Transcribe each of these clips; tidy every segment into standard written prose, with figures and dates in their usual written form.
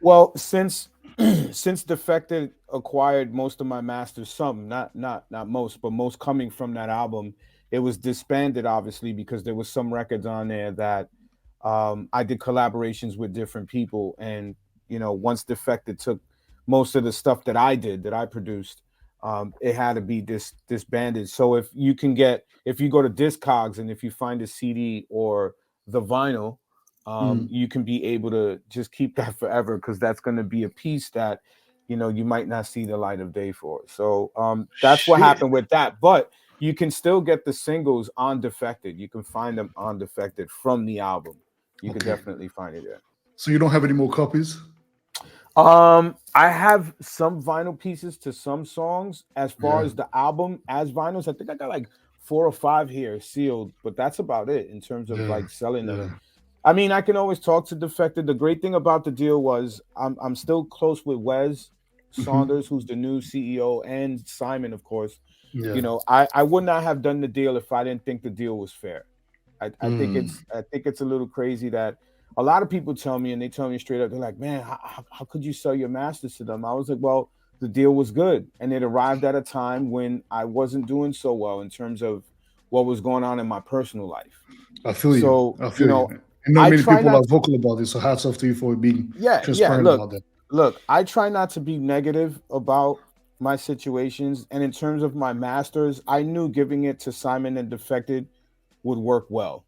Well, since Defected acquired most of my masters, some not most, but most coming from that album, it was disbanded obviously because there was some records on there that I did collaborations with different people, and once Defected took most of the stuff that I did that I produced, it had to be disbanded. So if you go to Discogs and if you find a CD or the vinyl, Mm. you can be able to just keep that forever because that's going to be a piece that you might not see the light of day for. So that's what Shit. happened with that. But you can still get the singles on Defected. You can find them on Defected from the album. You could Okay. definitely find it there. So you don't have any more copies? I have some vinyl pieces to some songs. As far Yeah. as the album as vinyls, I think I got like 4 or 5 here sealed, but that's about it in terms of Yeah. like selling them. Yeah. I mean, I can always talk to Defected. The great thing about the deal was I'm still close with Wes Hmm. Saunders, who's the new CEO, and Simon, of course. Yeah. I would not have done the deal if I didn't think the deal was fair. I think Mm. it's a little crazy that a lot of people tell me, and they tell me straight up, they're like, "Man, how could you sell your masters to them?" I was like, "Well, the deal was good, and it arrived at a time when I wasn't doing so well in terms of what was going on in my personal life. I feel you. So, I feel you. And not I many try people not are vocal about this. So hats off to you for being yeah, yeah. transparent Look, about that. look, I try not to be negative about my situations. And in terms of my masters, I knew giving it to Simon and Defected would work well.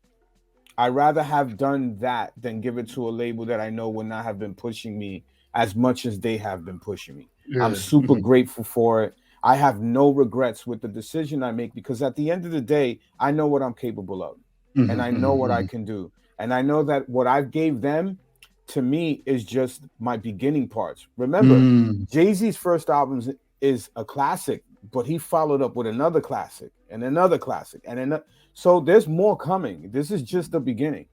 I'd rather have done that than give it to a label that I know would not have been pushing me as much as they have been pushing me. I'm Yeah. super Hmm. grateful for it. I have no regrets with the decision I make because at the end of the day, I know what I'm capable of and Hmm. I know what I Hmm. can do. And I know that what I've gave them to me is just my beginning parts. Remember, Mm. Jay-Z's first album is a classic, but he followed up with another classic and another classic and another. So there's more coming. This is just the beginning.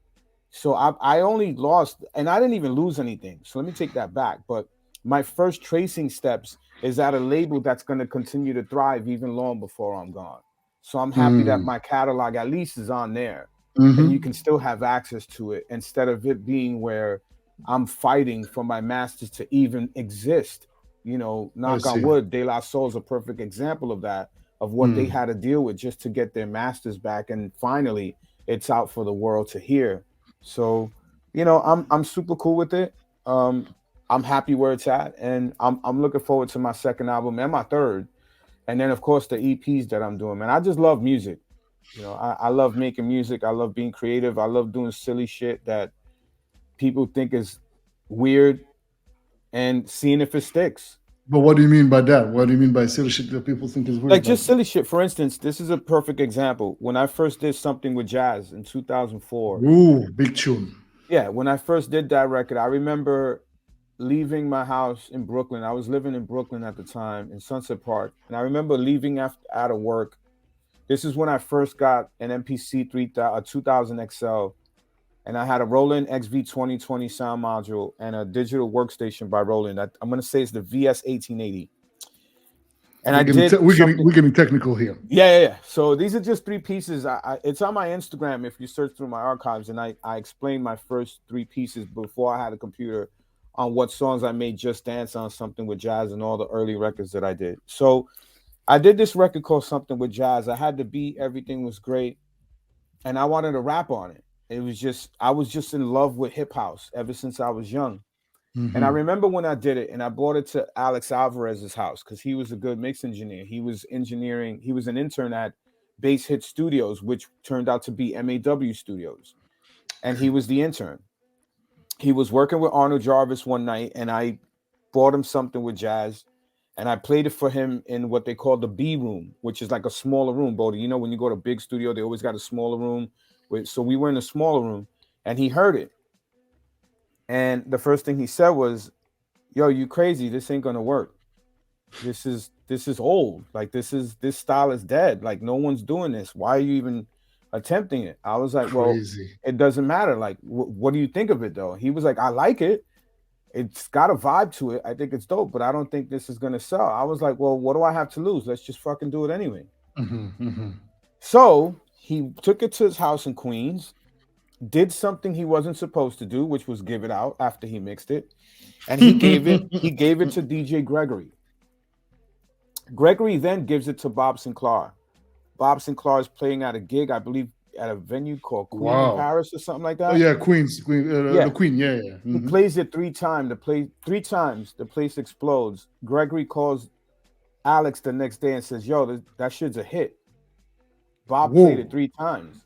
So I only lost, and I didn't even lose anything. So let me take that back. But my first tracing steps is at a label that's going to continue to thrive even long before I'm gone. So I'm happy that Mm. my catalog at least is on there, and you Hmm. can still have access to it instead of it being where I'm fighting for my masters to even exist. I Knock on see. wood, De La Soul's a perfect example of that, of what they Mm. had to deal with just to get their masters back, and finally it's out for the world to hear. So, I'm super cool with it. Um, I'm happy where it's at, and I'm looking forward to my second album and my third, and then of course the EPs that I'm doing. Man, I just love music. I love making music. I love being creative. I love doing silly shit that people think is weird and seeing if it sticks. But what do you mean by that? What do you mean by silly shit that people think is Like weird? Like, just silly shit. For instance, this is a perfect example. When I first did something with jazz in 2004, ooh, big tune. yeah, when I first did that record, I remember leaving my house in Brooklyn. I was living in Brooklyn at the time in Sunset Park, and I remember leaving after out of work. This is when I first got an MPC 2000 XL, and I had a Roland XV 2020 sound module and a digital workstation by Roland. I'm gonna say it's the VS 1880, and I did something. We're getting technical here. Yeah, yeah, yeah. So these are just three pieces. It's on my Instagram if you search through my archives, and I explained my first three pieces before I had a computer on what songs I made Just Dance on Something with Jazz and all the early records that I did. So I did this record called Something with Jazz. I had the beat, everything was great, and I wanted to rap on it. It was just I was just in love with hip house ever since I was young. And I Hmm. remember when I did it, and I brought it to Alex Alvarez's house because he was a good mix engineer. He was engineering. He was an intern at Bass Hit Studios, which turned out to be MAW Studios, and he was the intern. He was working with Arnold Jarvis one night, and I bought him something with jazz, and I played it for him in what they call the B room, which is like a smaller room. Bodie, when you go to a big studio, they always got a smaller room. So we were in a smaller room, and he heard it, and the first thing he said was, "Yo, you crazy? This ain't gonna work. This is old. Like this style is dead. Like no one's doing this. Why are you even attempting it?" I was like, "Well, Crazy. it doesn't matter. Like, what do you think of it though?" He was like, "I like it. It's got a vibe to it. I think it's dope, but I don't think this is gonna sell." I was like, "Well, what do I have to lose? Let's just fucking do it anyway." Hmm. Hmm. So he took it to his house in Queens. did something he wasn't supposed to do, which was give it out after he mixed it, and he gave it to DJ Gregory. Gregory then gives it to Bob Sinclair. Bob Sinclair is playing at a gig, I believe, at a venue called Queen in Wow. Paris or something like Oh that. yeah, Queens, Queen, the Yeah, Queen. Yeah, yeah. he plays it 3 times. The play 3 times. The place explodes. Gregory calls Alex the next day and says, "Yo, that shit's a hit." Bob played it Whoa. 3 times.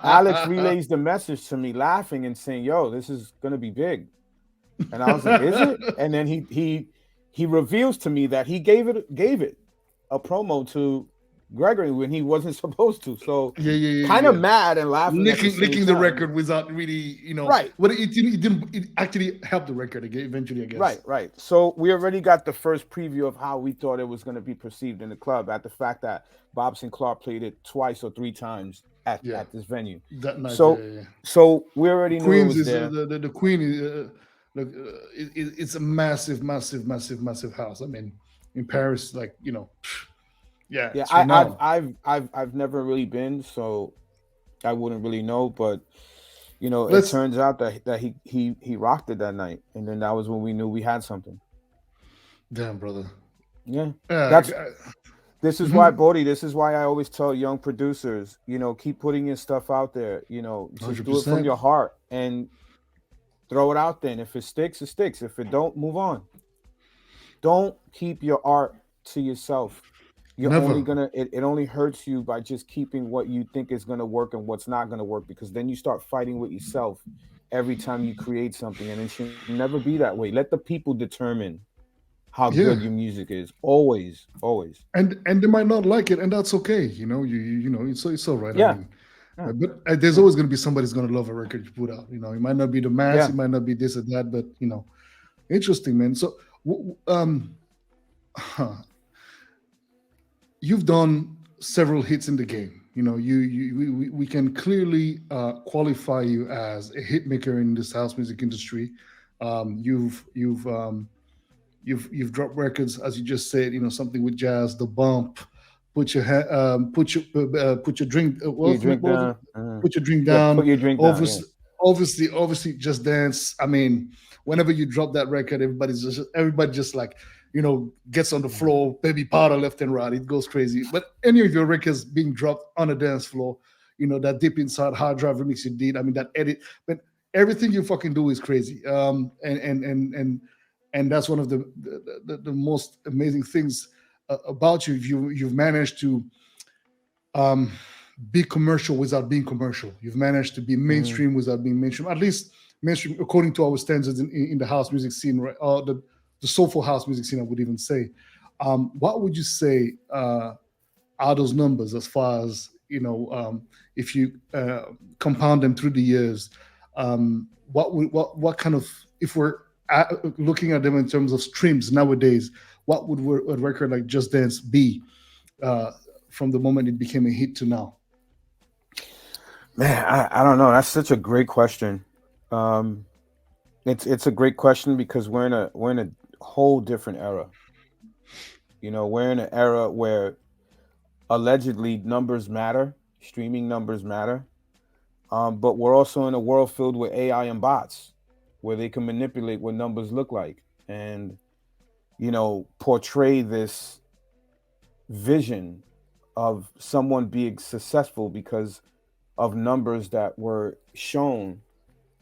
Alex relays the message to me, laughing and saying, "Yo, this is gonna be big." And I was like, "Is it?" And then he reveals to me that he gave it a promo to Gregory when he wasn't supposed to. So Yeah, yeah, yeah, kind of yeah. mad and laughing at the same Licking the time. record without really, Right, but it actually helped the record again eventually, I right, guess. right. So we already got the first preview of how we thought it was going to be perceived in the club at the fact that Bob Sinclair played it twice or 3 times Yeah, at this venue. that night. Yeah, So yeah, yeah. we already knew it Queens was is there. the Queen is like it's a massive, massive, massive, massive house. I mean, in Paris, like yeah, Yeah, it's I, I've renowned. I've I've I've never really been, so I wouldn't really know. But it Let's turns out that he rocked it that night, and then that was when we knew we had something. damn brother. Yeah, Yeah, that's this is why, mm-hmm, Bodhi. This is why I always tell young producers, keep putting your stuff out there. Just hundred do it from percent. your heart and throw it out there. And if it sticks, it sticks. If it don't, move on. Don't keep your art to yourself. You're only Never. gonna it only hurts you by just keeping what you think is gonna work and what's not gonna work, because then you start fighting with yourself every time you create something, and it should never be that way. Let the people determine how good Yeah, your music is. Always, always. and they might not like it, and that's okay. It's all right. I Yeah, mean, yeah, but there's yeah, always going to be somebody who's going to love a record you put out. It might not be the mass, yeah. it might not be this or that, but interesting, man. So, huh, you've done several hits in the game. We can clearly qualify you as a hit maker in this house music industry. You've dropped records, as you just said. Something with jazz, the bump, put your drink. Put your What drink was it? down. Put your drink Yeah, put down. your drink down. Yeah. Obviously, just dance. I mean, whenever you drop that record, everybody just like gets on the floor, baby powder left and right. It goes crazy. But any of your records being dropped on a dance floor, that deep inside hard drive remix you did. I mean, that edit, but everything you fucking do is crazy. And that's one of the most amazing things about you. You've managed to um, be commercial without being commercial. You've managed to be Mm-hmm. mainstream without being mainstream. At least mainstream according to our standards in the house music scene, right? Or the soulful house music scene, I would even say. What would you say are those numbers as far as if you compound them through the years? What kind of, if we're looking at them in terms of streams nowadays, what would a record like Just Dance be uh, from the moment it became a hit to now? Man, I don't know. That's such a great question. Um, it's a great question because we're in a whole different era. We're in an era where allegedly numbers matter, streaming numbers matter. But we're also in a world filled with AI and bots where they can manipulate what numbers look like and, portray this vision of someone being successful because of numbers that were shown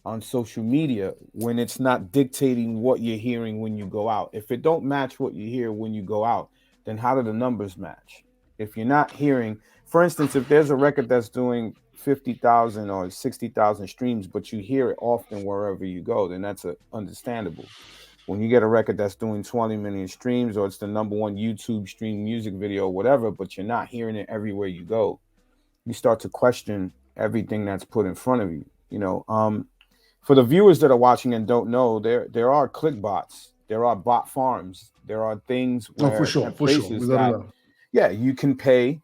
on social media when it's not dictating what you're hearing when you go out. If it don't match what you hear when you go out, then how do the numbers match? If you're not hearing, for instance, if there's a record that's doing 50,000 or 60,000 streams, but you hear it often wherever you go, then that's understandable. When you get a record that's doing 20 million streams, or it's the number one YouTube stream music video, or whatever, but you're not hearing it everywhere you go, you start to question everything that's put in front of you. For the viewers that are watching and don't know, there are click bots, there are bot farms, there are things Oh, where and for sure, places without a that, doubt. yeah, you can pay,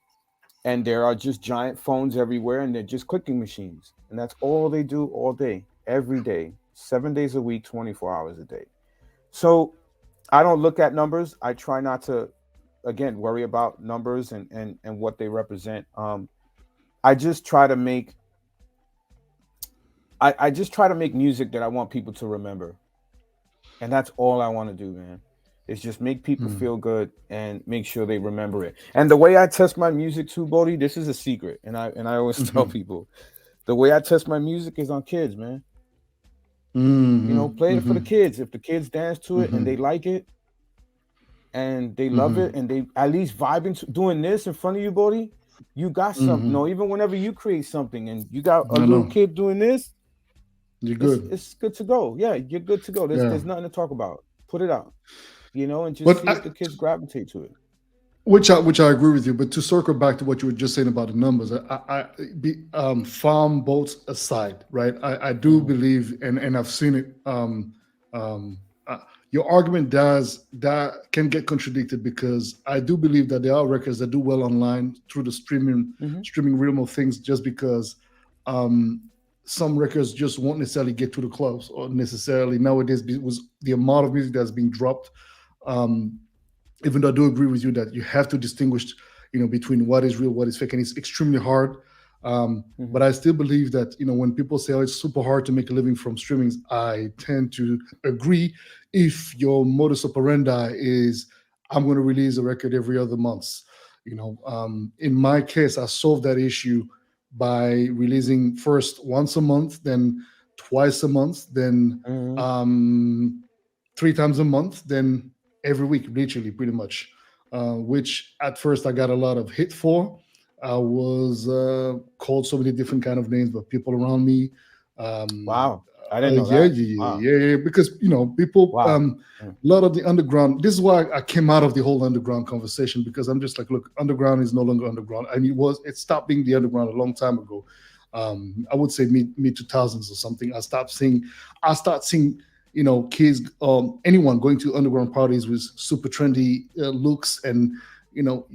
and there are just giant phones everywhere, and they're just clicking machines, and that's all they do all day, every day, 7 days a week, 24 hours a day. So I don't look at numbers. I try not to, again, worry about numbers and what they represent. I just try to make I just try to make music that I want people to remember, and that's all I want to do, man. Is just make people Mm, feel good and make sure they remember it. And the way I test my music too, Bodhi, this is a secret, and I always tell mhm, people the way I test my music is on kids, man. You know, mhm, play it for the mhm, kids. If the kids dance to it and they mhm, like it and they love it mhm, and they at least vibing to doing this in front of you, Bodhi, you got something. mhm. No, even whenever you create something and you got a I little know. kid doing this, You're good. it's good to go. Yeah, you're good to go. Yeah. There's nothing to talk about. Put it out, and just But see if the kids gravitate to it. which I agree with you. But to circle back to what you were just saying about the numbers, farm boats aside, right? I do Hmm. believe, and I've seen it. Um, uh, your argument does that can get contradicted because I do believe that there are records that do well online through the Hmm. streaming realm of things, just because um, some records just won't necessarily get to the clubs or necessarily nowadays was the amount of music that's being dropped. Um, Even though I do agree with you that you have to distinguish, between what is real, what is fake, and it's extremely hard. Hmm. But I still believe that when people say, "Oh, it's super hard to make a living from streamings," I tend to agree. If your modus operandi is, "I'm going to release a record every other month," in my case, I solved that issue by releasing first once a month, then twice a month, then Hmm. um, 3 times a month, then every week, literally, pretty much. Which at first I got a lot of hit for. I was called so many different kind of names, but people around me, um, Wow, I didn't know yeah, that. yeah, Wow, yeah, yeah, because people, wow. Mm. a lot of the underground. This is why I came out of the whole underground conversation, because I'm just like, look, underground is no longer underground, and it stopped being the underground a long time ago. I would say mid 2000s or something. I start seeing kids, anyone going to underground parties with super trendy looks, and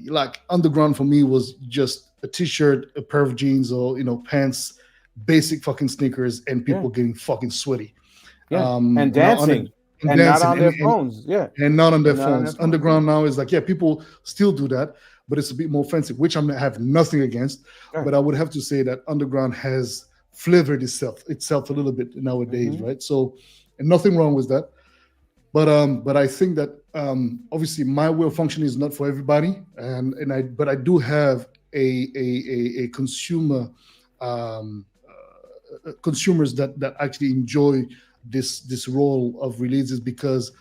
like underground for me was just a t-shirt, a pair of jeans, or pants, basic fucking sneakers, and Yeah, people getting fucking sweaty. yeah, and Now on dancing, and and not dancing, on their phones. Yeah, and not on their and not on their phones. phones. Yeah, Underground now is like, yeah, people still do that, but it's a bit more fancy, which I have nothing against. right. But I would have to say that underground has flavored itself a little bit nowadays, Hmm. right? So, and nothing wrong with that. But I think that obviously my way of functioning is not for everybody, but I do have a consumer, consumers that actually enjoy this role of releases, because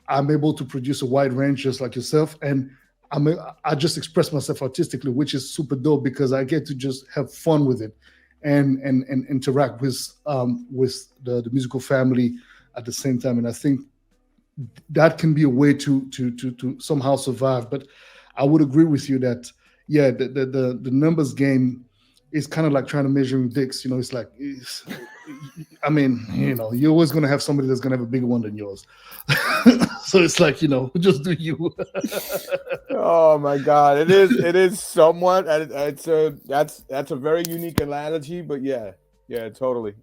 I'm able to produce a wide range just like yourself, and I just express myself artistically, which is super dope because I get to just have fun with it, and interact with the musical family at the same time. And I think that can be a way to somehow survive. But I would agree with you that, yeah, the numbers game is kind of like trying to measuring dicks. It's like I mean, you're always going to have somebody that's going to have a bigger one than yours. So it's like, just do you. Oh my God, it is somewhat. It's a that's a very unique analogy, but yeah, yeah, totally,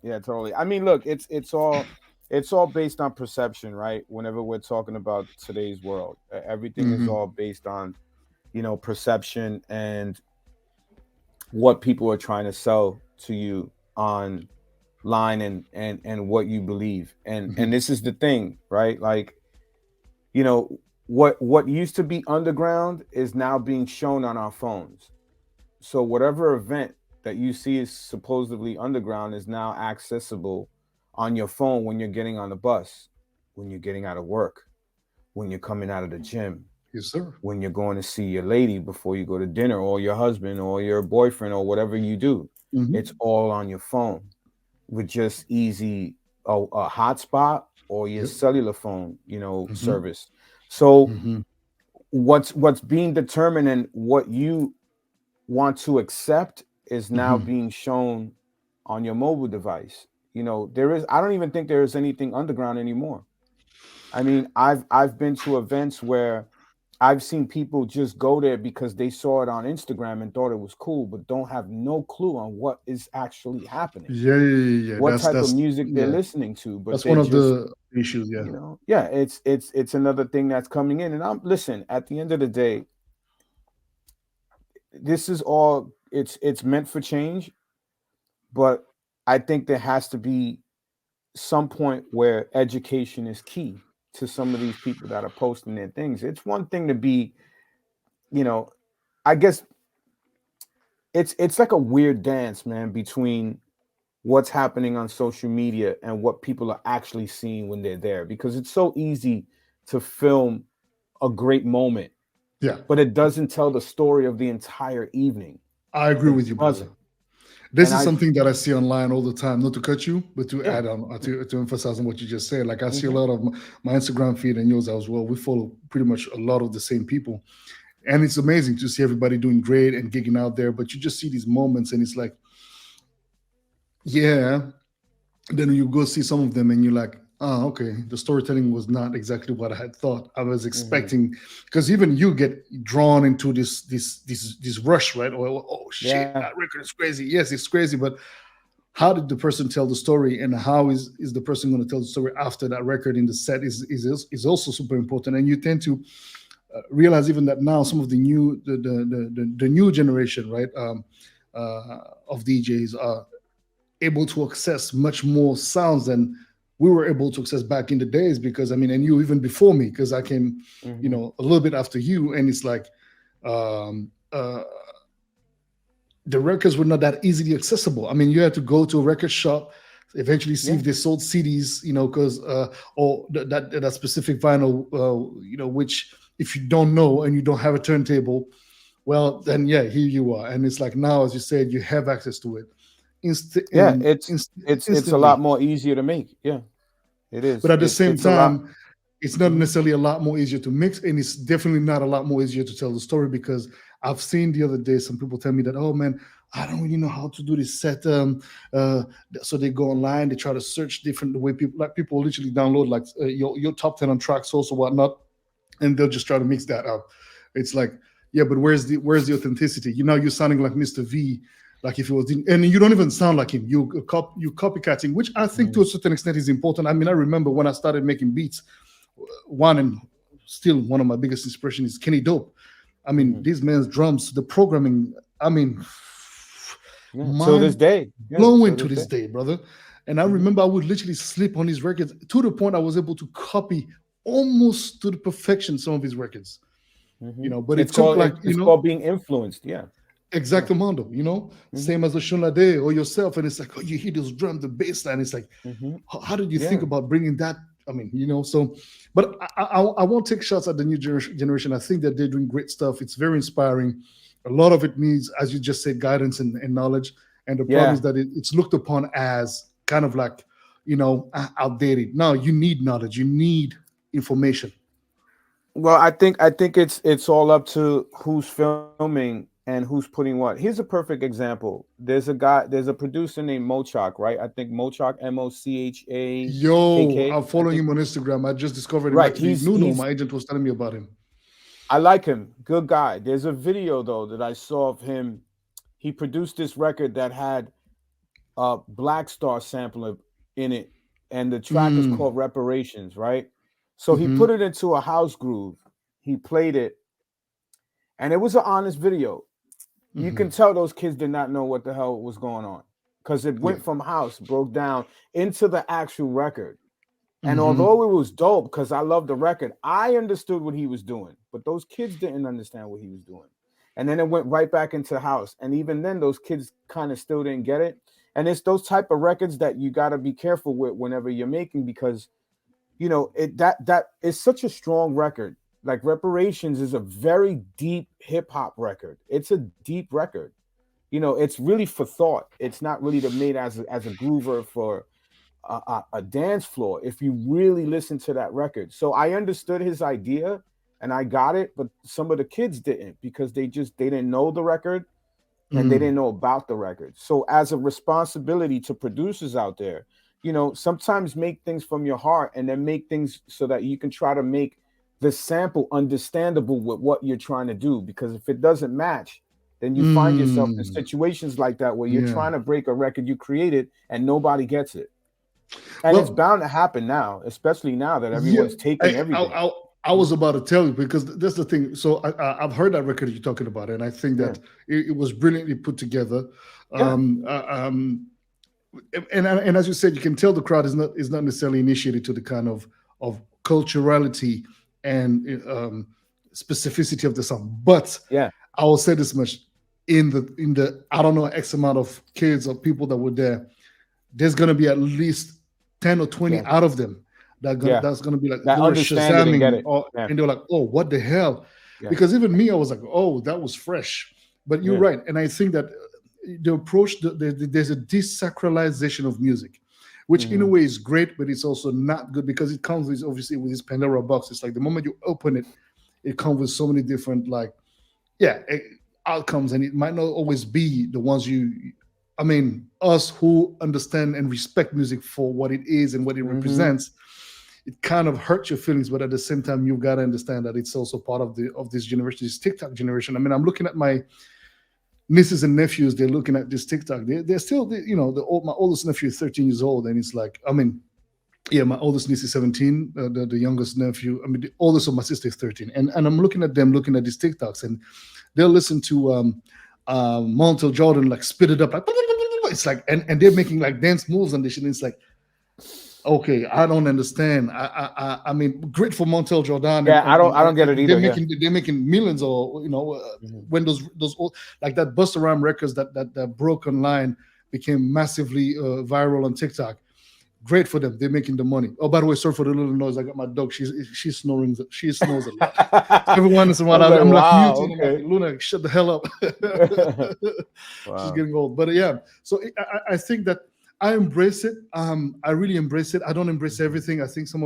yeah, totally. I mean, look, it's all based on perception, right? Whenever we're talking about today's world, everything is Hmm. all based on perception and what people are trying to sell to you online, and what you believe. And Hmm. this is the thing, right? Like, what used to be underground is now being shown on our phones. So whatever event that you see is supposedly underground is now accessible on your phone when you're getting on the bus, when you're getting out of work, when you're coming out of the gym, Yes, sir. when you're going to see your lady before you go to dinner, or your husband or your boyfriend, or whatever you do. It's Hmm. all on your phone with just easy a hotspot or your Yep. cellular phone, Hmm. service. So Hmm. what's being determined and what you want to accept is now Hmm. being shown on your mobile device. I don't even think there is anything underground anymore. I mean, I've been to events where I've seen people just go there because they saw it on Instagram and thought it was cool, but don't have no clue on what is actually happening, Yeah, yeah, yeah, yeah. what type of That's music they're yeah. listening to. But That's they one of just, the issues. Yeah. yeah, it's another thing that's coming in. And I'm listen, at the end of the day, this is all it's meant for change, but I think there has to be some point where education is key to some of these people that are posting their things. It's one thing to be, you know, I guess it's like a weird dance, man, between what's happening on social media and what people are actually seeing when they're there, because it's so easy to film a great moment, Yeah, but it doesn't tell the story of the entire evening. I agree It with you, brother. doesn't. This And is I something that I see online all the time. Not to cut you, but to yeah. add on to emphasize on what you just said. Like I see a Hmm. lot of my Instagram feed and yours as well. We follow pretty much a lot of the same people, and it's amazing to see everybody doing great and gigging out there. But you just see these moments, and it's like, yeah. Then you go see some of them, and you're like, oh, okay, the storytelling was not exactly what I had thought. I was Hmm. expecting, because even you get drawn into this rush, right? Oh shit, Yeah. that record is crazy. Yes, it's crazy, but how did the person tell the story, and how is the person going to tell the story after that record in the set is also super important. And you tend to realize even that now some of the new generation, right, of DJs are able to access much more sounds than we were able to access back in the days. Because I mean, and you even before me, because I came, Hmm. a little bit after you, and it's like um, uh, the records were not that easily accessible. I mean, you had to go to a record shop, eventually see if Yeah. they sold CDs, because or that specific vinyl, which if you don't know and you don't have a turntable, well, then yeah, here you are. And it's like now, as you said, you have access to it Yeah. It's a lot instantly. more easier to make. Yeah, it But is. at the It's same it's a lot. time, it's not Hmm. necessarily a lot more easier to mix, and it's definitely not a lot more easier to tell the story. Because I've seen the other day some people tell me that, oh man, I don't really know how to do this set. Uh, so they go online, they try to search different the way people literally download like your top 10 on tracks also whatnot, and they'll just try to mix that up. It's like, yeah, but where's the authenticity? You're sounding like Mr.V, like if it was, and you don't even sound like him. You copycatting, which I think to Hmm. a certain extent is important. I mean, I remember when I started making beats, one and still one of my biggest inspirations is Kenny Dope. I mean, Hmm. this man's drums, the programming. I mean, Yeah. Till this mind day. Yeah. blowing Till to this this day. day, brother. And I Hmm. remember I would literally sleep on his records to the point I was able to copy almost to the perfection some of his records. Hmm. But it It's took called like, it's called being influenced. Yeah. Yeah. exactamundo, Hmm. same as the Shunade or yourself. And it's like, oh, you hear this drum, the bass line. It's like, Hmm. how did you think Yeah. about bringing that? I mean, so, but I won't take shots at the new generation. I think that they're doing great stuff. It's very inspiring. A lot of it needs, as you just said, guidance and knowledge. And the problem is Yeah. that it's looked upon as kind of like, outdated. No, you need knowledge. You need information. Well, I think it's all up to who's filming and who's putting what. Here's a perfect example. There's a producer named Mochak, right? I think Mochak, Yo, Mochak. I'm I following think him on Instagram. I just discovered him right. actually. He's Nuno, he's my agent, was telling me about him. I like him. Good guy. There's a video though that I saw of him. He produced this record that had a Black Star sampler in it, and the track is Mm. called Reparations, right? So he put Hmm. it into a house groove. He played it, and it was an honest video. You Hmm. can tell those kids did not know what the hell was going on because it Yeah. went from house, broke down into the actual record. And Hmm. although it was dope because I love the record, I understood what he was doing, but those kids didn't understand what he was doing. And then it went right back into house. And even then, those kids kind of still didn't get it. And it's those type of records that you got to be careful with whenever you're making, because that is such a strong record. Like Reparations is a very deep hip hop record. It's a deep record. It's really for thought. It's not really made as a groover for a dance floor if you really listen to that record. So I understood his idea and I got it, but some of the kids didn't because they didn't know the record and they Mm. didn't know about the record. So as a responsibility to producers out there, sometimes make things from your heart and then make things so that you can try to make the sample understandable with what you're trying to do. Because if it doesn't match, then you find yourself in Mm. situations like that where you're Yeah. trying to break a record you created and nobody gets it. And it's Well, bound to happen now, especially now that yeah. everyone's taking I, I, everything. I, I was about to tell you because that's the thing. So I've heard that record you're talking about, and I think Yeah. that it was brilliantly put together. Yeah. Um, uh, um, and as you said, you can tell the crowd is not necessarily initiated to the kind of culturality and specificity of the song. But Yeah. I will say this much: in the I don't know X amount of kids or people that were there, there's gonna be at least 10 or 20 Yeah. out of them Yeah. that's gonna be like That they were understand it and get shazamming it. or Yeah. and they were like, oh, what the hell? Yeah. Because even me, I was like, oh, that was fresh. But you're Yeah. right, and I think that the approach there's a desacralization of music, which in a Hmm. way is great, but it's also not good because it comes with obviously with this Pandora box. It's like the moment you open it, it comes with so many different like yeah outcomes, and it might not always be the ones you. I mean, us who understand and respect music for what it is and what it Hmm. represents, it kind of hurts your feelings, but at the same time, you've got to understand that it's also part of this generation, this TikTok generation. I mean, I'm looking at my nieces and nephews. They're looking at this TikTok. They're still, you know, my oldest nephew is 13 years old, and it's like, I mean, yeah, my oldest niece is 17. The youngest nephew, I mean, the oldest of my sister is 13. And I'm looking at them, looking at these TikToks, and they'll listen to Montel Jordan like spit it up like it's like and they're making like dance moves and this shit. And it's like, okay, I don't understand. I mean, great for Montel Jordan Yeah. I don't get it and either. Yeah. they're making millions or Hmm. when those old like that Busta Rhymes records that broke online became massively viral on TikTok. Great for them. They're making the money. Oh, by the way, sorry for the little noise. I got my dog. She's snoring. She snores a lot. So every once in a I while, was like, I'm like wow. muting. I'm like, Okay. Luna, shut the hell up. She's Wow. getting old. But yeah, so I think that I embrace it. I really embrace it. I don't embrace Mhm. everything. I think some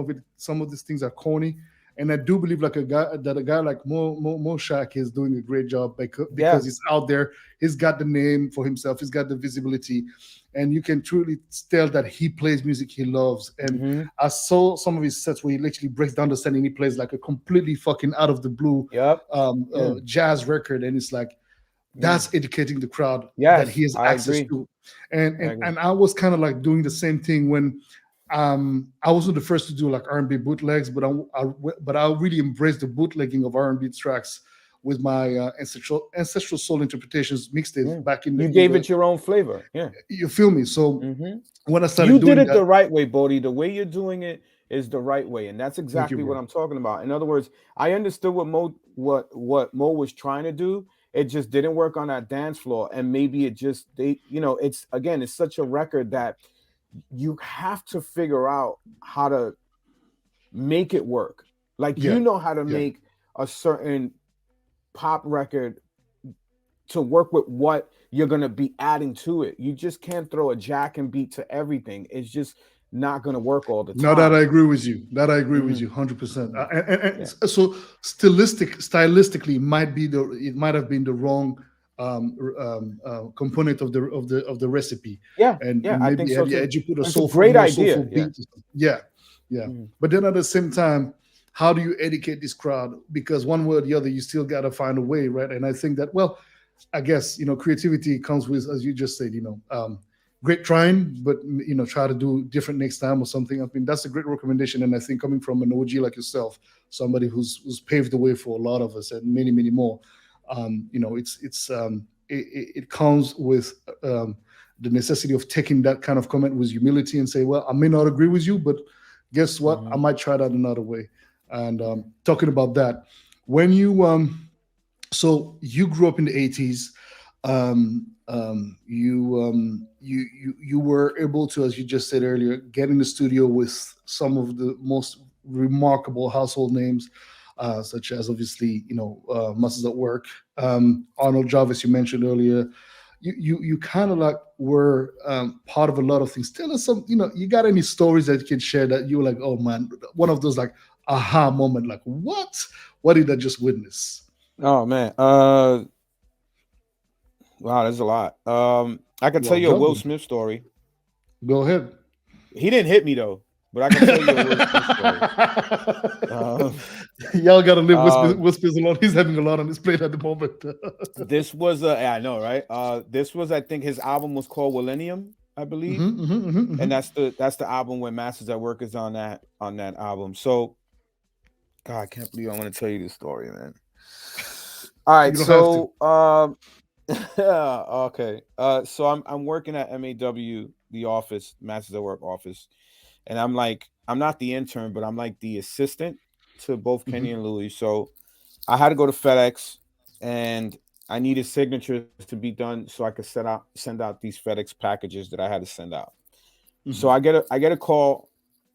of these things are corny. And I do believe like a guy like Mo Shaq is doing a great job because Yeah. he's out there. He's got the name for himself. He's got the visibility, and you can truly tell that he plays music he loves. And Hmm. I saw some of his sets where he literally breaks down the set and he plays like a completely fucking out of the blue Yep. Yeah. jazz record, and it's like Yeah. that's educating the crowd that he Yes, has I access agree. to. And I and agree. and I was kind of like doing the same thing when I wasn't the first to do like R&B bootlegs, but I really embraced the bootlegging of R&B tracks with my ancestral soul interpretations mixtape Yeah. back You in gave the it your own flavor. Yeah. you feel me. So Hmm. when I You started did doing it that, the right way, Bodhi. The way you're doing it is the right way, and that's thank you, exactly what bro. I'm talking about. In other words, I understood what Mo was trying to do. It just didn't work on that dance floor, and maybe it just it's again, it's such a record that you have to figure out how to make it work. Like Yeah, you know how to yeah. make a certain pop record to work with what you're gonna be adding to it. You just can't throw a jack and beat to everything. It's just not gonna work all the No, that I time. agree with you. That I agree with Hmm. you, 100%. Hmm. And Yeah. so, stylistically, it might have been the wrong component of the recipe, Yeah. and Yeah. I think maybe so too. had you put a It's a soulful, great more idea. soulful Yeah. beat, yeah, yeah. Mhm. But then at the same time, how do you educate this crowd? Because one way or the other, you still got to find a way, right? And I think that, well, I guess creativity comes with, as you just said, great trying, but try to do different next time or something. I mean, that's a great recommendation, and I think coming from an OG like yourself, somebody who's paved the way for a lot of us and many many more, it comes with the necessity of taking that kind of comment with humility and say, well, I may not agree with you, but guess what? I Mhm. might try that another way. And Yeah. talking about that, when you so you grew up in the 80s. You were able to, as you just said earlier, get in the studio with some of the most remarkable household names, such as obviously Masters at Work, Arnold Jarvis you mentioned earlier. You kind of like were part of a lot of things. Tell us some, you got any stories that you can share that you were like, oh man, one of those like aha moment, like what did I just witness? Oh man. Wow, there's a lot. I can tell Well, you a drop Will them. Smith story. Go ahead. He didn't hit me though, but I can tell you a Will Smith story. Um, Y'all gotta live uh, Whispers alone. He's having a lot on his plate at the moment. this was yeah, I know, right? This was, I think his album was called Millennium, I believe, and that's the album where Masters at Work is on that album. So, God, I can't believe I want to tell you this story, man. All right, You don't have to. so okay, so I'm working at MAW. the office, Masters at Work office, and I'm like, I'm not the intern, but I'm like the assistant to both Kenny Hmm. and Louis. So I had to go to FedEx, and I needed signatures to be done so I could send out these FedEx packages that I had to send out. So Hmm. I get a call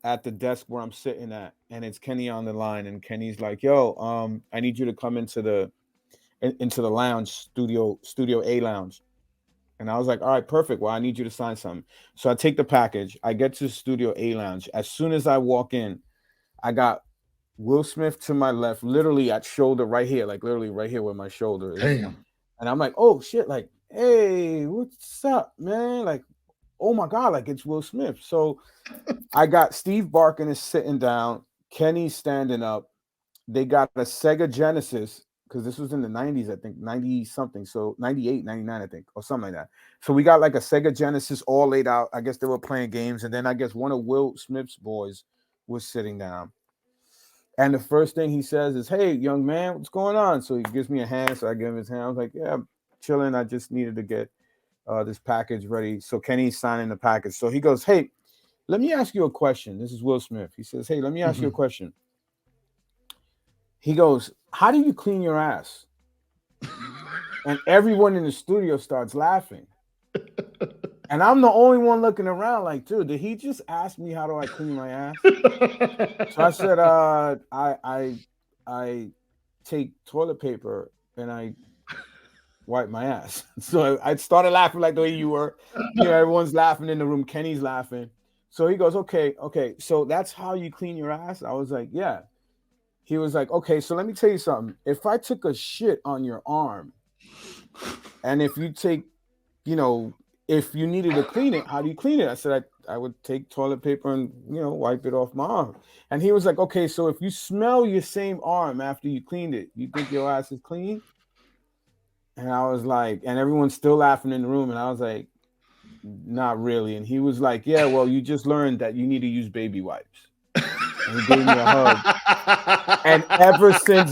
at the desk where I'm sitting at, and it's Kenny on the line, and Kenny's like, "Yo, I need you to come into the lounge, studio A lounge." And I was like, "All right, perfect. Well, I need you to sign something." So I take the package. I get to Studio A lounge. As soon as I walk in, I got Will Smith to my left, literally at shoulder right here, like literally right here where my shoulder is. Damn. And I'm like, "Oh shit! Like, hey, what's up, man? Like, oh my god, like it's Will Smith." So I got Steve Barkin is sitting down, Kenny standing up. They got a Sega Genesis because this was in the 90s, I think, 90 something. So 98, 99, I think, or something like that. So we got like a Sega Genesis all laid out. I guess they were playing games. And then I guess one of Will Smith's boys was sitting down. And the first thing he says is, "Hey, young man, what's going on?" So he gives me a hand. So I give him his hand. I was like, "Yeah, I'm chilling. I just needed to get this package ready." So Kenny's signing the package. So he goes, "Hey, let me ask you a question." This is Will Smith. He says, "Hey, let me ask you a Hmm. question." He goes, "How do you clean your ass?" And everyone in the studio starts laughing. And I'm the only one looking around like, dude, did he just ask me how do I clean my ass? So I said, I take toilet paper and I wipe my ass. So I started laughing like the way you were. You know, everyone's laughing in the room. Kenny's laughing. So he goes, "Okay, okay. So that's how you clean your ass?" I was like, "Yeah." He was like, "Okay, so let me tell you something. If I took a shit on your arm, and if you take, you know, if you needed to clean it, how do you clean it?" I said, I would take toilet paper and, wipe it off my arm. And he was like, "Okay, so if you smell your same arm after you cleaned it, you think your ass is clean?" And I was like, and everyone's still laughing in the room. And I was like, "Not really." And he was like, "Yeah, well, you just learned that you need to use baby wipes." And he gave me a hug. And ever since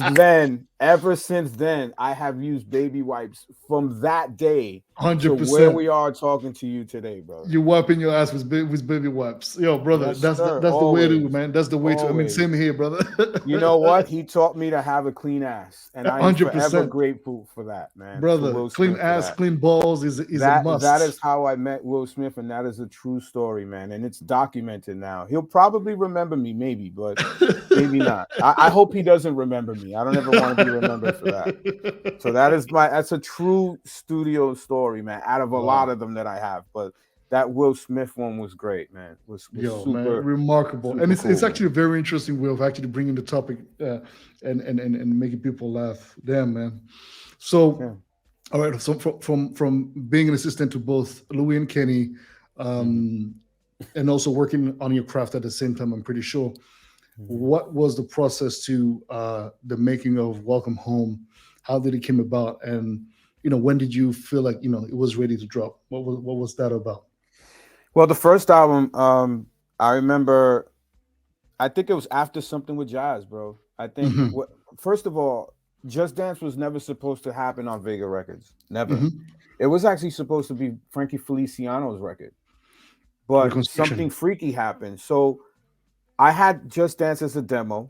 then, I have used baby wipes from that day to where 100%. we are talking to you today, brother. You wiping your ass with baby wipes. Yo, brother, Yes, sir. that's the way to, Always. man. That's the way to. I mean, Always. same here, brother. You know what? He taught me to have a clean ass. And I am forever 100%. grateful for that, man. To Brother, Will clean Smith for ass, that. clean balls is a That must. is how I met Will Smith, and that is a true story, man. And it's documented now. He'll probably remember me, maybe, but maybe not. I hope he doesn't remember me. I don't ever want to be remembered for that. So that's a true studio story, man. Out of a lot Wow. of them that I have, but that Will Smith one was great, man. Was Yo, man, super remarkable. And super it's cool, actually man. a very interesting way of actually bringing the topic and making people laugh. Damn, man. So, Yeah. all right. So from being an assistant to both Louis and Kenny, Hmm. um, and also working on your craft at the same time, I'm pretty sure. Hmm. What was the process to the making of Welcome Home? How did it came about? And when did you feel like it was ready to drop? What was that about? Well, the first album, I remember. I think it was after something with Jazz, bro. I think Hmm. what first of all, Just Dance was never supposed to happen on Vega Records. Never. Hmm. It was actually supposed to be Frankie Feliciano's record, but something Reconstruction. freaky happened. So I had Just Dance as a demo,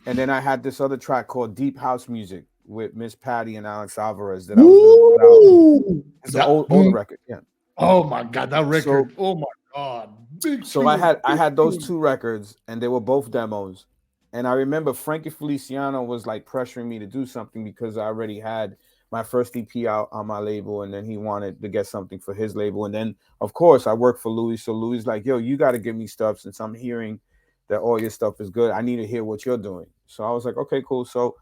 and then I had this other track called Deep House Music with Miss Patty and Alex Alvarez that I was gonna put out. Woo! It's an That. older record, yeah. Oh my God, that So record! Oh my God, big so I tune, had I big had those tune. two records, and they were both demos. And I remember Frankie Feliciano was like pressuring me to do something because I already had my first EP out on my label, and then he wanted to get something for his label. And then, of course, I worked for Louis, so Louis like, "Yo, you got to give me stuff since I'm hearing that all your stuff is good. I need to hear what you're doing." So I was like, "Okay, cool." So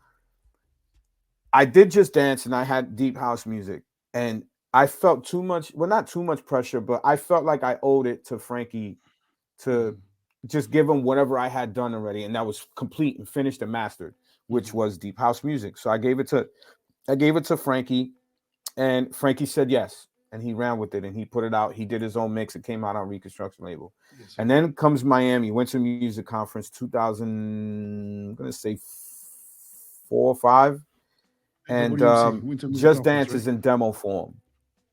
I did Just Dance, and I had Deep House Music, and I felt too much, well, not too much pressure, but I felt like I owed it to Frankie to Mhm, just give him whatever I had done already, and that was complete and finished and mastered, which mhm. was Deep House Music. So I gave it to Frankie, and Frankie said yes, and he ran with it, and he put it out. He did his own mix. It came out on Reconstruction label, Yes, and sir. then comes Miami Winter Music Conference 2000. I'm gonna say 4 or 5, and WMC Winter Music Just Conference, Dance right? is in demo form.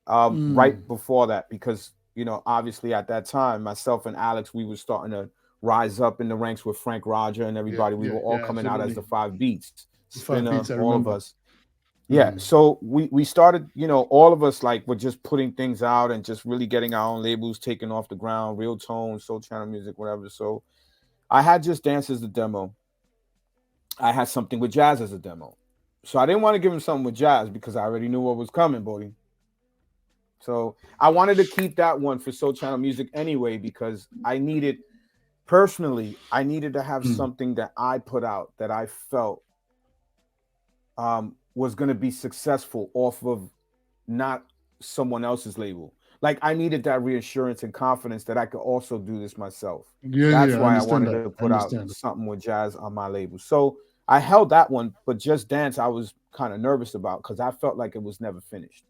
Right Mm. before that, because obviously at that time, myself and Alex, we were starting to rise up in the ranks with Frank Roger and Yeah, everybody. We yeah, were all yeah, coming out as absolutely. the Five Beats, The five Spinner, beats, I all of remember. us. Yeah. So we started, all of us like were just putting things out and just really getting our own labels taken off the ground, Real Tone, Soul Channel Music, whatever. So I had Just Dance as the demo. I had something with Jazz as a demo. So I didn't want to give him something with Jazz because I already knew what was coming, Bodie. So I wanted to keep that one for Soul Channel Music anyway because I needed to have Mm. something that I put out that I felt was going to be successful off of not someone else's label. Like I needed that reassurance and confidence that I could also do this myself. Yeah, yeah, That's yeah, I why I understand wanted that. to I put out understand. something with Jazz on my label. So I held that one, but Just Dance I was kind of nervous about because I felt like it was never finished.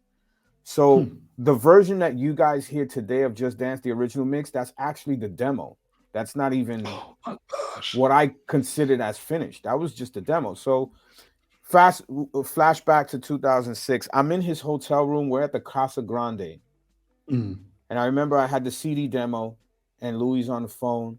So Hmm. the version that you guys hear today of Just Dance, the original mix, that's actually the demo. That's not even Oh my gosh. what I considered as finished. That was just a demo. So flashback to 2006. I'm in his hotel room. We're at the Casa Grande, Mm. and I remember I had the CD demo, and Louis on the phone,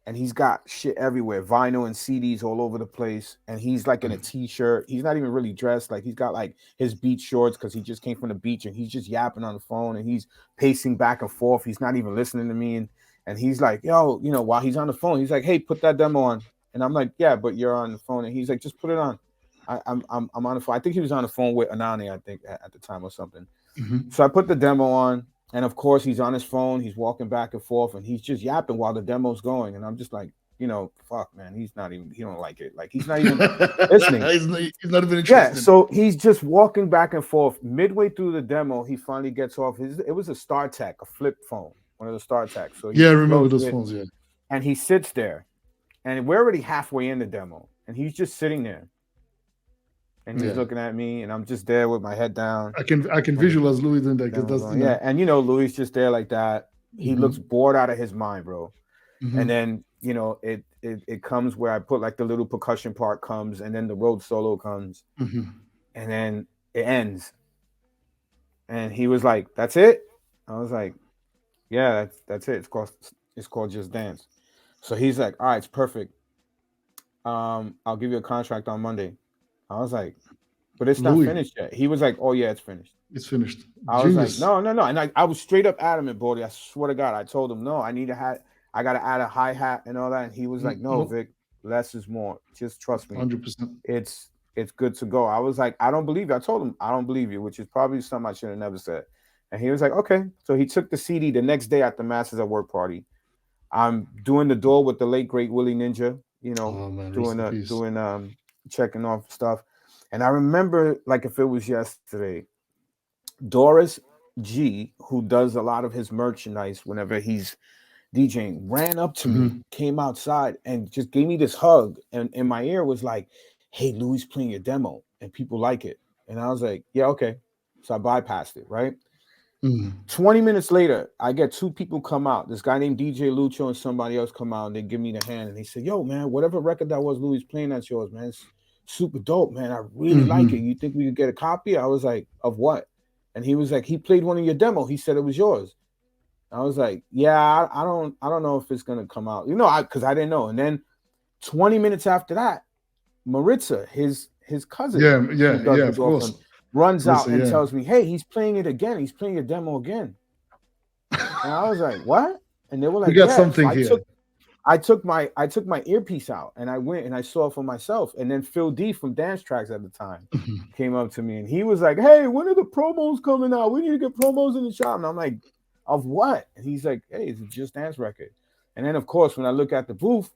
and he's got shit everywhere, vinyl and CDs all over the place. And he's like in a t-shirt. He's not even really dressed. Like he's got like his beach shorts because he just came from the beach, and he's just yapping on the phone, and he's pacing back and forth. He's not even listening to me, and he's like, yo, while he's on the phone, he's like, hey, put that demo on, and I'm like, yeah, but you're on the phone, and he's like, just put it on. I'm on the phone. I think he was on the phone with Anani, I think, at the time or something. Hmm. So I put the demo on, and of course he's on his phone. He's walking back and forth, and he's just yapping while the demo's going. And I'm just like, fuck, man, he don't like it. Like he's not even listening. He's not even Yeah, interested. so he's just walking back and forth. Midway through the demo, he finally gets off his. It was a StarTech, a flip phone, one of the StarTechs. So he Yeah, I remember closes those it, phones. Yeah. and he sits there, and we're already halfway in the demo, and he's just sitting there, and he's Yeah. looking at me, and I'm just there with my head down. I can And visualize Louis doing that because then we're that's going, yeah. And Louis just there like that. He looks hmm bored out of his mind, bro. And hmm then, it comes where I put like the little percussion part comes, and then the Rhodes solo comes, hmm and then it ends. And he was like, "That's it?" I was like, "Yeah, that's it. It's called Just Dance." So he's like, "All right, it's perfect. I'll give you a contract on Monday." I was like, "But it's not Louis, finished yet." He was like, "Oh yeah, it's finished." it's finished. I was like, Genius. no, no, no. And I was straight up adamant, Bodie. I swear to God. I told him, no, I need a hat. I got to add a hi hat and all that. And he was like, no, No, Vic, less is more. Just trust me. 100%. It's good to go. I was like, I don't believe you. I told him, I don't believe you, which is probably something I should have never said. And he was like, okay. So he took the CD the next day at the Masters at Work party. I'm doing the door with the late, great Willie Ninja, Oh man, rest doing, in peace. checking off stuff. And I remember like if it was yesterday, Doris G, who does a lot of his merchandise whenever he's DJing, ran up to me, Hmm. came outside, and just gave me this hug. And in my ear was like, hey, Louis playing your demo, and people like it. And I was like, yeah, okay. So I bypassed it, right? Hmm. 20 minutes later, I get two people come out. This guy named DJ Lucho and somebody else come out, and they give me the hand, and they say, yo, man, whatever record that was Louis playing, that's yours, man. It's super dope, man. I really like it. Hmm. You think we could get a copy? I was like, of what? And he was like, he played one of your demo. He said it was yours. I was like, yeah, I don't know if it's gonna come out, because I didn't know. And then 20 minutes after that, Maritza, his cousin, Yeah, who yeah, does yeah. the Of door for him, course, runs out Marissa. and Yeah. tells me, hey, he's playing it again. He's playing your demo again. And I was like, what? And they were We like, got yeah. So something I here. took I took my earpiece out and I went and I saw it for myself. And then Phil D from Dance Tracks at the time Mhm. came up to me and he was like, hey, when are the promos coming out? We need to get promos in the shop. And I'm like, of what? And he's like, hey, it's a Just Dance record. And then of course, when I look at the booth,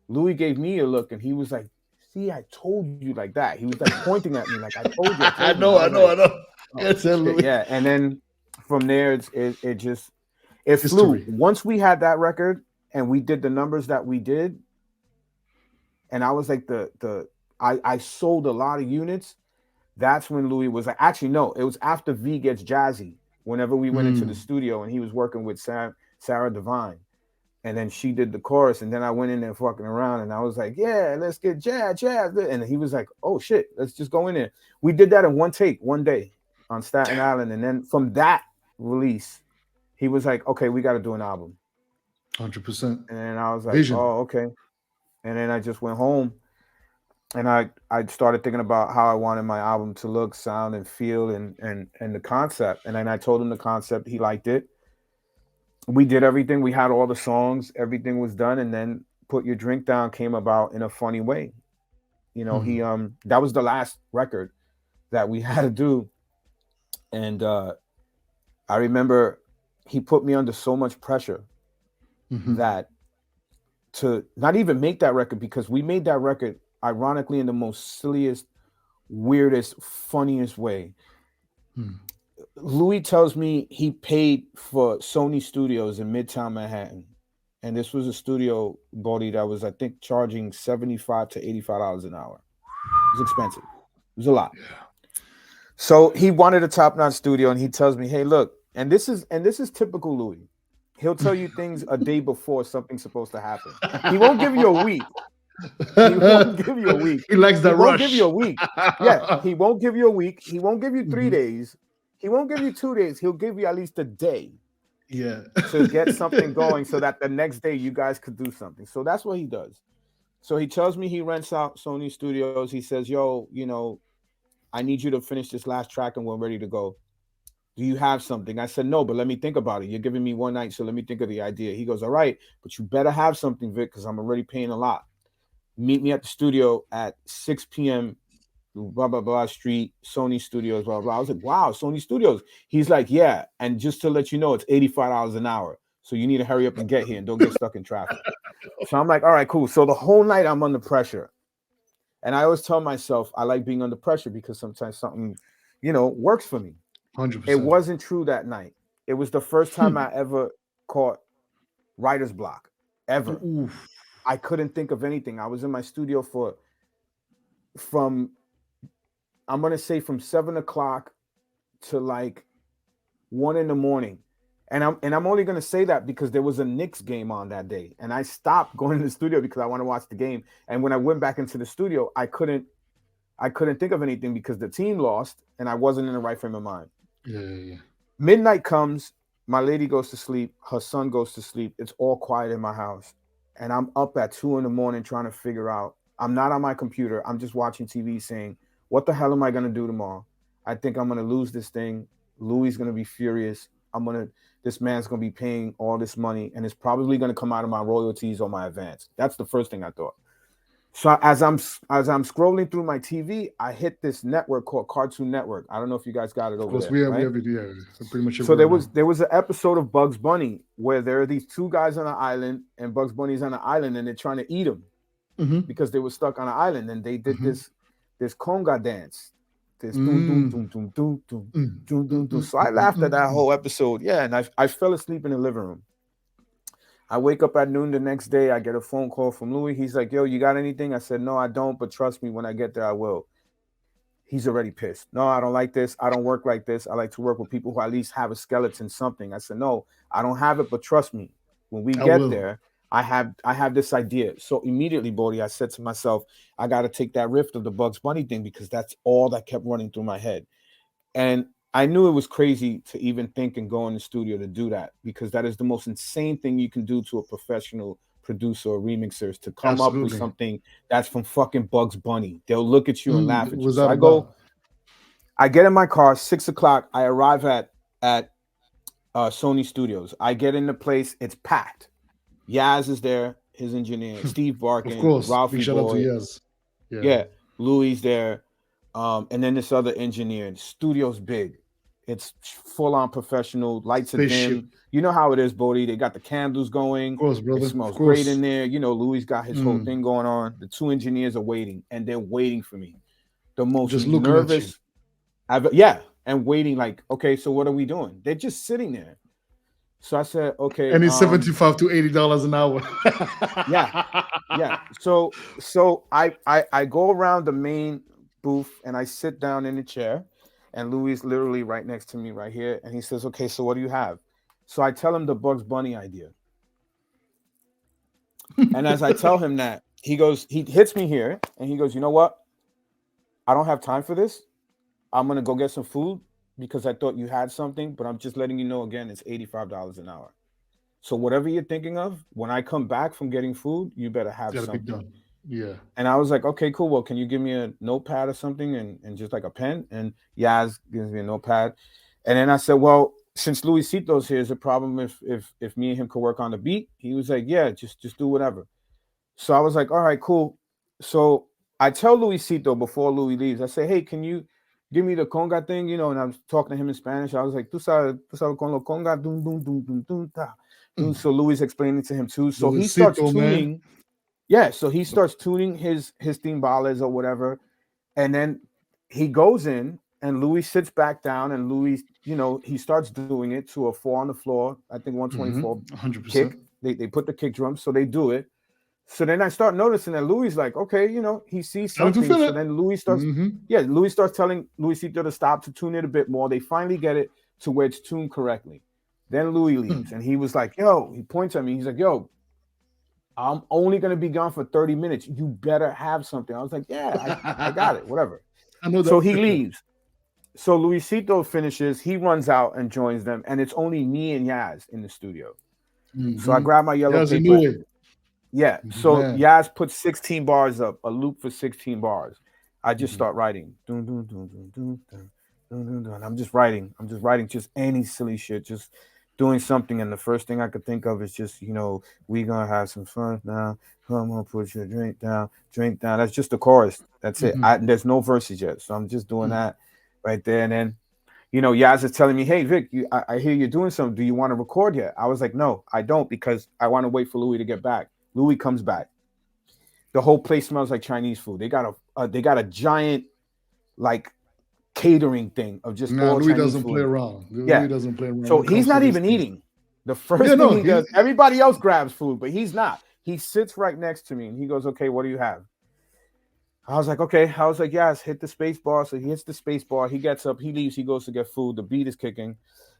Louis gave me a look and he was like, see, I told you, like that. He was like pointing at me like, I I told you. And I know, I was know, like, I know. oh Yeah, tell shit, Louis. yeah. And then from there, it just it flew. History. Once we had that record and we did the numbers that we did, and I was like I sold a lot of units. That's when Louis was like, actually no, it was after V Gets Jazzy. Whenever we went into the Mm. studio and he was working with Sarah Devine, and then she did the chorus, and then I went in there fucking around, and I was like, yeah, let's get jazz, and he was like, oh shit, let's just go in there. We did that in one take, one day on Staten Damn. Island, and then from that release, he was like, okay, we got to do an album. 100%. And then I was like, Vision. oh, okay. And then I just went home and I started thinking about how I wanted my album to look, sound, and feel, and the concept. And then I told him the concept. He liked it. We did everything. We had all the songs. Everything was done. And then Put Your Drink Down came about in a funny way. You know, Hmm. he that was the last record that we had to do. And I remember he put me under so much pressure Hmm. that to not even make that record, because we made that record ironically in the most silliest, weirdest, funniest way. Hmm. Louis tells me he paid for Sony Studios in Midtown Manhattan. And this was a studio body that was, I think, charging $75 to $85 an hour. It was expensive. It was a lot. Yeah. So he wanted a top-notch studio, and he tells me, "Hey, look," and this is typical Louis. He'll tell you things a day before something's supposed to happen. He won't give you a week. He won't give you a week. He likes He that won't give you rush. a week. Yeah, he won't give you a week. He won't give you three Mhm. days. He won't give you 2 days. He'll give you at least a day Yeah. to get something going so that the next day you guys could do something. So that's what he does. So he tells me he rents out Sony Studios. He says, "Yo, I need you to finish this last track and we're ready to go. Do you have something?" I said, "No, but let me think about it. You're giving me one night, so let me think of the idea." He goes, "All right, but you better have something, Vic, because I'm already paying a lot. Meet me at the studio at 6 p.m. blah blah blah street, Sony Studios, blah blah." I was like, "Wow, Sony Studios." He's like, "Yeah, and just to let you know, it's $85 an hour. So you need to hurry up and get here and don't get stuck in traffic." So I'm like, "All right, cool." So the whole night I'm under pressure. And I always tell myself I like being under pressure because sometimes something, works for me. It 100%. wasn't true that night. It was the first time I ever caught writer's block, ever. Oof. I couldn't think of anything. I was in my studio from I'm gonna say from 7 o'clock to like 1 in the morning. And I'm only gonna say that because there was a Knicks game on that day. And I stopped going to the studio because I want to watch the game. And when I went back into the studio, I couldn't think of anything because the team lost and I wasn't in the right frame of mind. Yeah, yeah, yeah. Midnight comes, my lady goes to sleep, her son goes to sleep. It's all quiet in my house. And I'm up at 2 in the morning trying to figure out. I'm not on my computer. I'm just watching TV saying, what the hell am I gonna do tomorrow? I think I'm gonna lose this thing. Louis is gonna be furious. This man's gonna be paying all this money, and it's probably gonna come out of my royalties or my advance. That's the first thing I thought. So as I'm scrolling through my TV, I hit this network called Cartoon Network. I don't know if you guys got it Of over course, there, we right? have it. Yeah, pretty much So everywhere there was now. there was an episode of Bugs Bunny where there are these two guys on an island, and Bugs Bunny's on an island, and they're trying to eat him Mm-hmm. because they were stuck on an island, and they did Mm-hmm. this conga dance, this doom doom Mm. doom doom doom doom Mm. doom Mm, doom doom. mm, So I mm, mm, laughed at mm, that mm. whole episode. Yeah, and I fell asleep in the living room. I wake up at noon the next day. I get a phone call from Louis. He's like, "Yo, you got anything?" I said, "No, I don't, but trust me, when I get there, I will." He's already pissed. "No, I don't like this. I don't work like this. I like to work with people who at least have a skeleton, something." I said, "No, I don't have it, but trust me, when we I get will. there, I have this idea." So immediately, Bodhi, I said to myself, I got to take that riff of the Bugs Bunny thing because that's all that kept running through my head. And I knew it was crazy to even think and go in the studio to do that because that is the most insane thing you can do to a professional producer or remixer is to come up with Absolutely. something that's from fucking Bugs Bunny. They'll look at you and laugh at you. So Without a doubt. I get in my car, 6 o'clock. I arrive at Sony Studios. I get in the place, it's packed. Yaz is there, his engineer, Steve Of Barkin, course. Big Ralphie shout out to Boy, Yes. Yeah. yeah, Louis there, and then this other engineer. The studio's big. It's full on professional. Lights are Spaceship. dim. You know how it is, Bodie. They got the candles Of going. course, It brother. Of smells great in course. there. Louis got his whole Mm. thing going on. The two engineers are waiting, and they're waiting for me. The most Just looking at you. nervous yeah, and waiting like, okay, so what are we doing? They're just sitting there. So I said, okay, And it's 75 to $80 an hour. yeah, yeah. So I go around the main booth and I sit down in the chair, and Louis is literally right next to me right here, and he says, "Okay, so what do you have?" So I tell him the Bugs Bunny idea, and as I tell him that, he hits me here, and he goes, "You know what? I don't have time for this. I'm gonna go get some food. because I thought you had something, but I'm just letting you know again, it's $85 an hour. So whatever you're thinking of, when I come back from getting food, you better It's have got to be something. done. Yeah. And I was like, okay, cool. Well, can you give me a notepad or something and just like a pen? And Yaz gives me a notepad. And then I said, well, since Luisito's here, is a problem if me and him could work on the beat? He was like, yeah, just do whatever. So I was like, all right, cool. So I tell Luisito before Louis leaves, I say, hey, can you give me the conga thing? You know, and I'm talking to him in Spanish. I was like, tú sabes con lo conga, dum, dum, dum, dum, dum, ta. So Louis explaining to him too. So he starts Luisito, man. tuning. Yeah, so he starts tuning his timbales or whatever, and then he goes in, and Louis sits back down, and Louis, he starts doing it to a four on the floor. I think 124 100%. kick. They put the kick drums, so they do it. So then I start noticing that Louis like, okay, he sees Starting to something. feel So it. then Louis starts, Mm-hmm. yeah, Louis starts telling Luisito to stop, to tune it a bit more. They finally get it to where it's tuned correctly. Then Louis leaves, and he was like, yo, he points at me. He's like, yo, I'm only going to be gone for 30 minutes. You better have something. I was like, yeah, I got it, whatever. I know So that he feeling. leaves. So Luisito finishes. He runs out and joins them. And it's only me and Yaz in the studio. So I Mm-hmm. grab my yellow Yes, I paper. knew it. Yeah. So Man. Yaz puts 16 bars up, a loop for 16 bars. I just Mm-hmm. start writing. Dun, dun, dun, dun, dun, dun, dun, dun, dun. I'm just writing. I'm just writing just any silly shit, just doing something. And the first thing I could think of is just, we gonna have some fun now. Come on, put your drink down, drink down. That's just the chorus. That's it. Mm-hmm. There's no verses yet. So I'm just doing Mm-hmm. that right there. And then, Yaz is telling me, hey, Vic, I hear you're doing something. Do you want to record yet? I was like, no, I don't, because I want to wait for Louis to get back. Louis comes back. The whole place smells like Chinese food. They got a giant like catering thing of just Nah, all Louis Chinese doesn't play food. around. Yeah. Louis doesn't play around when So it he's comes to not these even things. eating. The Yeah, first thing no, he does, he. everybody else grabs food, but he's not. He sits right next to me and he goes, okay, what do you have? I was like, okay. I was like, yes, hit the space bar. So he hits the space bar. He gets up. He leaves. He goes to get food. The beat is kicking.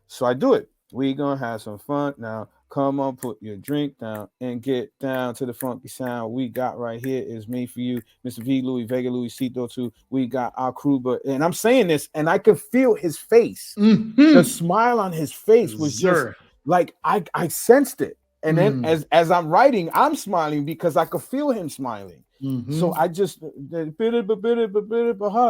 So I do it. We gonna have some fun now. Come on, put your drink down and get down to the funky sound. We got right here is made for you, Mr.V, Louis Vega, Louis Cito too. We got our crew, and I'm saying this, and I could feel his face. The Mm-hmm. smile on his face was just Sir. like I sensed it. And then Mm. as I'm writing, I'm smiling because I could feel him smiling. Mm-hmm. So I just this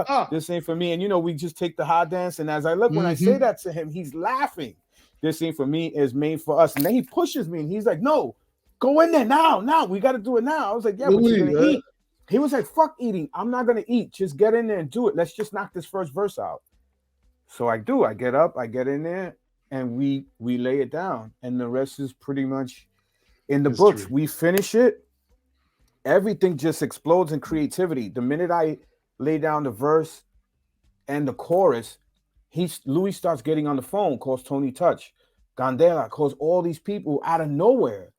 Ah. ain't for me. And we just take the hot dance. And as I look, when I say Mm-hmm. that to him, he's laughing. This ain't for me is made for us. And then he pushes me and he's like, no, go in there now. Now we got to do it now. I was like, yeah, but you're Louis. gonna eat. He was like, fuck eating. I'm not gonna eat. Just get in there and do it. Let's just knock this first verse out. So I do. I get up, I get in there, and we lay it down. And the rest is pretty much in the books. History. We finish it, everything just explodes in creativity. The minute I lay down the verse and the chorus, Louis starts getting on the phone, calls Tony Touch, Gandela, calls all these people out of nowhere.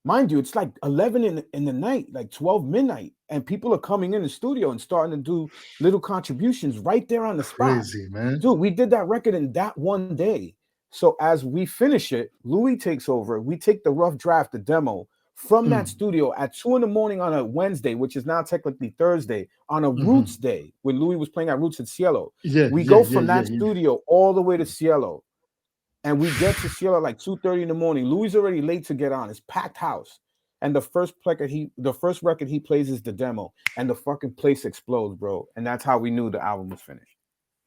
Mind you, it's like 11 in the night, like 12 midnight, and people are coming in the studio and starting to do little contributions right there on the spot. Crazy, man. Dude, we did that record in that one day. So as we finish it, Louis takes over. We take the rough draft, the demo, from that Mm. studio at 2 in the morning on a Wednesday, which is now technically Thursday, on a Mm-hmm. Roots day when Louis was playing at Roots at Cielo. Yeah, We yeah, go yeah, from yeah, that yeah. studio all the way to Cielo. And we get to Cielo at like 2:30 in the morning. Louis is already late to get on. It's packed house. And the first record he plays is the demo. And the fucking place explodes, bro. And that's how we knew the album was finished.